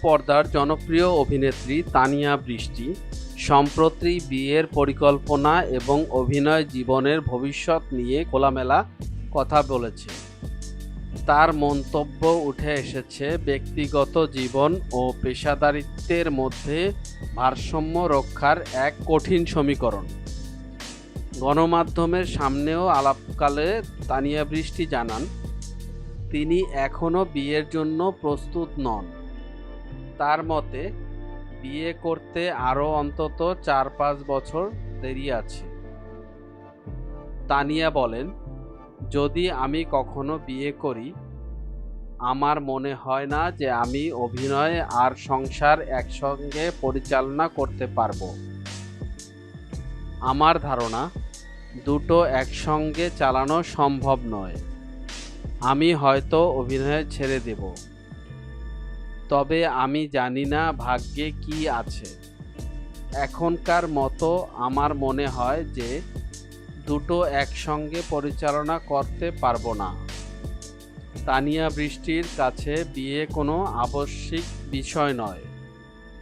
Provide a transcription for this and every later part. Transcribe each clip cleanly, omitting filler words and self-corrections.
পর্দার জনপ্রিয় অভিনেত্রী তানিয়া বৃষ্টি সম্প্রতি বিয়ের পরিকল্পনা এবং অভিনয় জীবনের ভবিষ্যৎ নিয়ে খোলামেলা কথা বলেছেন। তার মন্তব্য উঠে এসেছে ব্যক্তিগত জীবন ও পেশাদারিত্বের মধ্যে ভারসাম্য রক্ষার এক কঠিন সমীকরণ। গণমাধ্যমের সামনেও আলাপকালে তানিয়া বৃষ্টি জানান, তিনি এখনও বিয়ের জন্য প্রস্তুত নন। তার মতে, বিয়ে করতে আরও অন্তত 4-5 বছর দেরি আছে। তানিয়া বলেন, যদি আমি কখনো বিয়ে করি, আমার মনে হয় না যে আমি অভিনয় আর সংসার একসঙ্গে পরিচালনা করতে পারবো। আমার ধারণা, দুটো একসঙ্গে চালানো সম্ভব নয়। আমি হয়তো অভিনয় ছেড়ে দেব, তবে আমি জানি না ভাগ্যে কি আছে। এখনকার মতো আমার মনে হয় যে দুটো একসঙ্গে পরিচালনা করতে পারবো না। তানিয়া বৃষ্টির কাছে বিয়ে কোনো আবশ্যিক বিষয় নয়।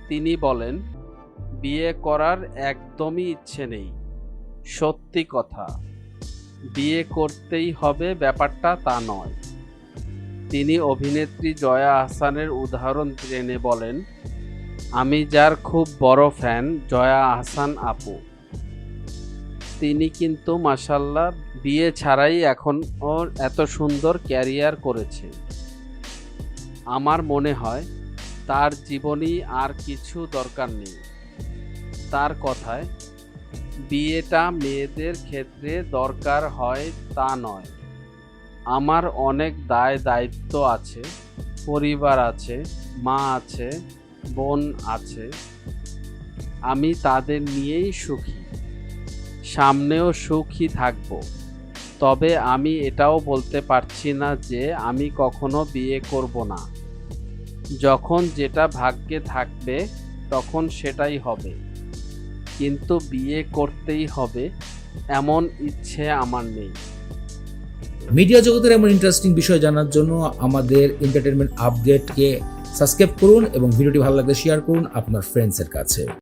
তিনি বলেন, বিয়ে করার একদমই ইচ্ছে নেই। সত্যি কথা, বিয়ে করতেই হবে ব্যাপারটা তা নয়। তিনি অভিনেত্রী জয়া আহসানের উদাহরণ টেনে বলেন, আমি যার খুব বড় ফ্যান জয়া আহসান আপু। তিনি কিন্তু মাশাআল্লাহ বিয়ে ছাড়াই এখন ওর এত সুন্দর ক্যারিয়ার করেছে। আমার মনে হয় তার জীবনে আর কিছু দরকার নেই। তার কথায়, বিয়েটা মেয়েদের ক্ষেত্রে দরকার হয় তা নয়। আমার অনেক দায়িত্ব আছে, পরিবার আছে, মা আছে, বোন আছে। আমি তাদের নিয়েই সুখী, সামনেও সুখী থাকব। তবে আমি এটাও বলতে পারছি না যে আমি কখনো বিয়ে করব না। যখন যেটা ভাগ্যে থাকবে তখন সেটাই হবে, কিন্তু বিয়ে করতেই হবে এমন ইচ্ছে আমার নেই। মিডিয়া জগতের এমন ইন্টারেস্টিং বিষয় জানার জন্য আমাদের এন্টারটেনমেন্ট আপডেটকে সাবস্ক্রাইব করুন এবং ভিডিওটি ভালো লাগলে শেয়ার করুন আপনার ফ্রেন্ডসের কাছে।